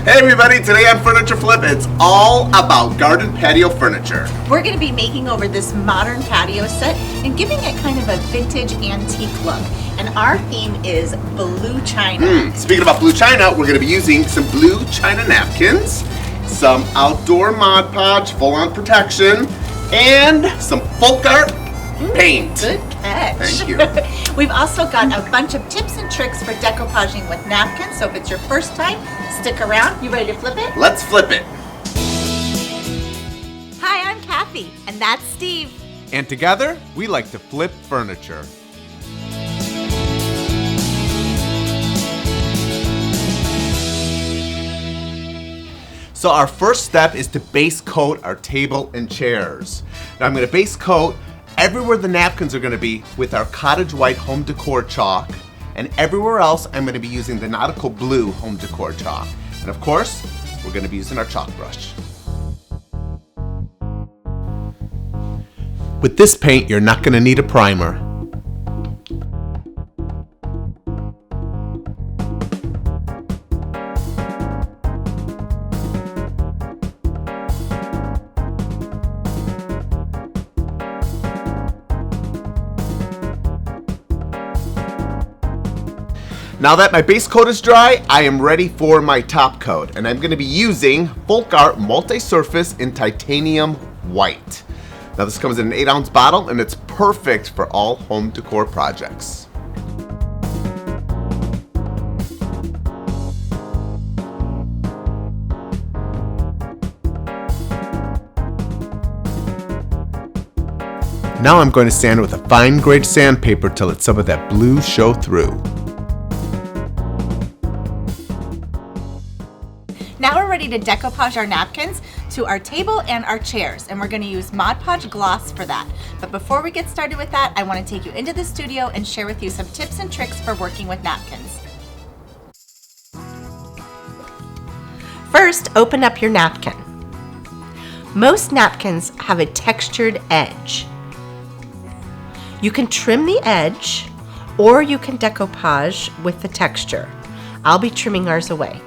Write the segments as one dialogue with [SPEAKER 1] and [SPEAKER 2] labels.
[SPEAKER 1] Hey everybody, today on Furniture Flip, it's all about garden patio furniture.
[SPEAKER 2] We're going to be making over this modern patio set and giving it kind of a vintage antique look. And our theme is blue china.
[SPEAKER 1] Speaking about blue china, we're going to be using some blue china napkins, some outdoor Mod Podge full-on protection, and some folk art paint.
[SPEAKER 2] Good catch.
[SPEAKER 1] Thank you.
[SPEAKER 2] We've also got a bunch of tips and tricks for decoupaging with napkins, so if it's your first time, stick around. You ready to flip it?
[SPEAKER 1] Let's flip it.
[SPEAKER 2] Hi, I'm Cathie, and that's Steve.
[SPEAKER 3] And together, we like to flip furniture. So our first step is to base coat our table and chairs. Now I'm going to base coat everywhere the napkins are going to be with our cottage white home decor chalk, and everywhere else I'm going to be using the nautical blue home decor chalk. And of course, we're going to be using our chalk brush. With this paint, you're not going to need a primer. Now that my base coat is dry, I am ready for my top coat, and I'm going to be using Folk Art Multi-Surface in Titanium White. Now this comes in an 8-ounce bottle, and it's perfect for all home decor projects. Now I'm going to sand it with a fine grade sandpaper till let some of that blue show through.
[SPEAKER 2] Now we're ready to decoupage our napkins to our table and our chairs, and we're going to use Mod Podge gloss for that. But before we get started with that, I want to take you into the studio and share with you some tips and tricks for working with napkins. First, open up your napkin. Most napkins have a textured edge. You can trim the edge, or you can decoupage with the texture. I'll be trimming ours away.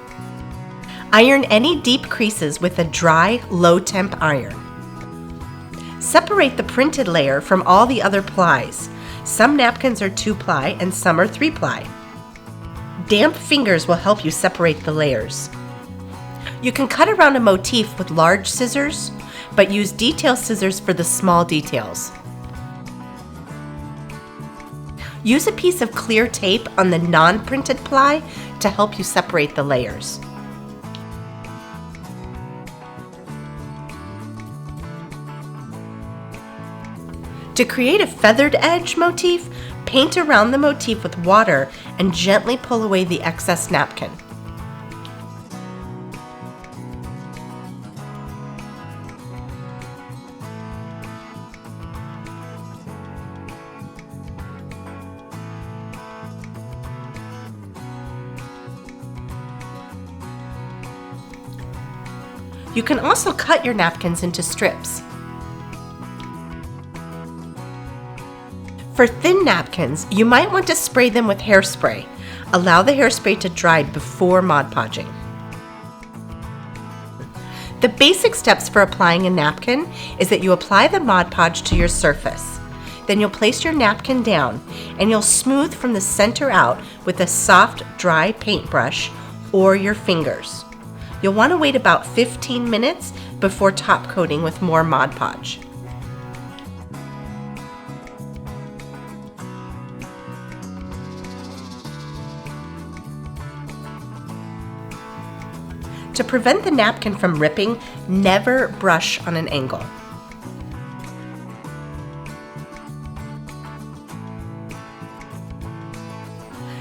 [SPEAKER 2] Iron any deep creases with a dry, low-temp iron. Separate the printed layer from all the other plies. Some napkins are 2-ply and some are 3-ply. Damp fingers will help you separate the layers. You can cut around a motif with large scissors, but use detail scissors for the small details. Use a piece of clear tape on the non-printed ply to help you separate the layers. To create a feathered edge motif, paint around the motif with water and gently pull away the excess napkin. You can also cut your napkins into strips. For thin napkins, you might want to spray them with hairspray. Allow the hairspray to dry before Mod Podging. The basic steps for applying a napkin is that you apply the Mod Podge to your surface. Then you'll place your napkin down and you'll smooth from the center out with a soft, dry paintbrush or your fingers. You'll want to wait about 15 minutes before top coating with more Mod Podge. To prevent the napkin from ripping, never brush on an angle.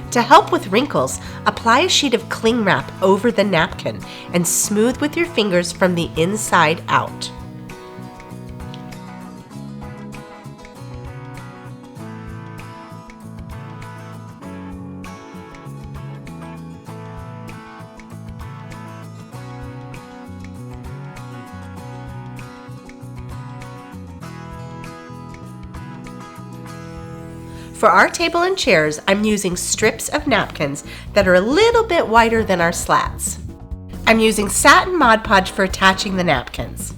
[SPEAKER 2] To help with wrinkles, apply a sheet of cling wrap over the napkin and smooth with your fingers from the inside out. For our table and chairs, I'm using strips of napkins that are a little bit wider than our slats. I'm using satin Mod Podge for attaching the napkins.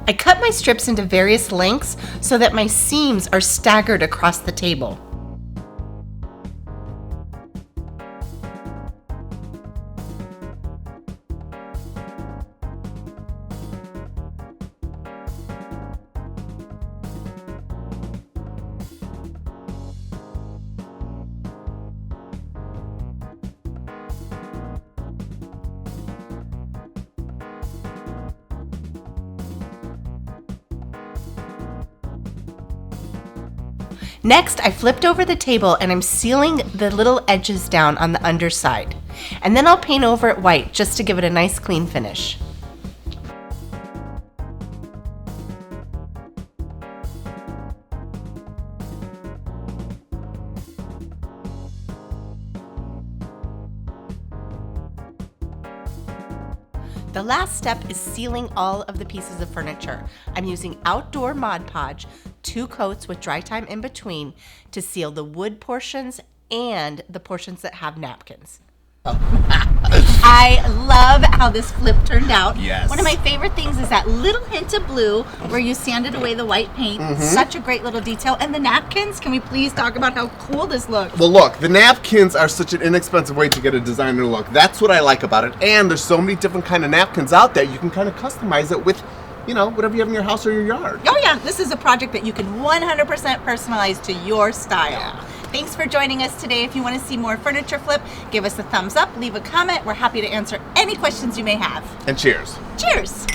[SPEAKER 2] I cut my strips into various lengths so that my seams are staggered across the table. Next, I flipped over the table and I'm sealing the little edges down on the underside. And then I'll paint over it white just to give it a nice clean finish. The last step is sealing all of the pieces of furniture. I'm using outdoor Mod Podge, 2 coats with dry time in between to seal the wood portions and the portions that have napkins. I love how this flip turned out.
[SPEAKER 3] Yes.
[SPEAKER 2] One of my favorite things is that little hint of blue where you sanded away the white paint. Such a great little detail. And the napkins, can we please talk about how cool this looks?
[SPEAKER 3] Well, look, the napkins are such an inexpensive way to get a designer look. That's what I like about it. And there's so many different kind of napkins out there. You can kind of customize it with, you know, whatever you have in your house or your yard.
[SPEAKER 2] Oh yeah, this is a project that you can 100% personalize to your style.
[SPEAKER 3] Yeah.
[SPEAKER 2] Thanks for joining us today. If you want to see more furniture flip, give us a thumbs up, leave a comment. We're happy to answer any questions you may have.
[SPEAKER 3] And cheers.
[SPEAKER 2] Cheers.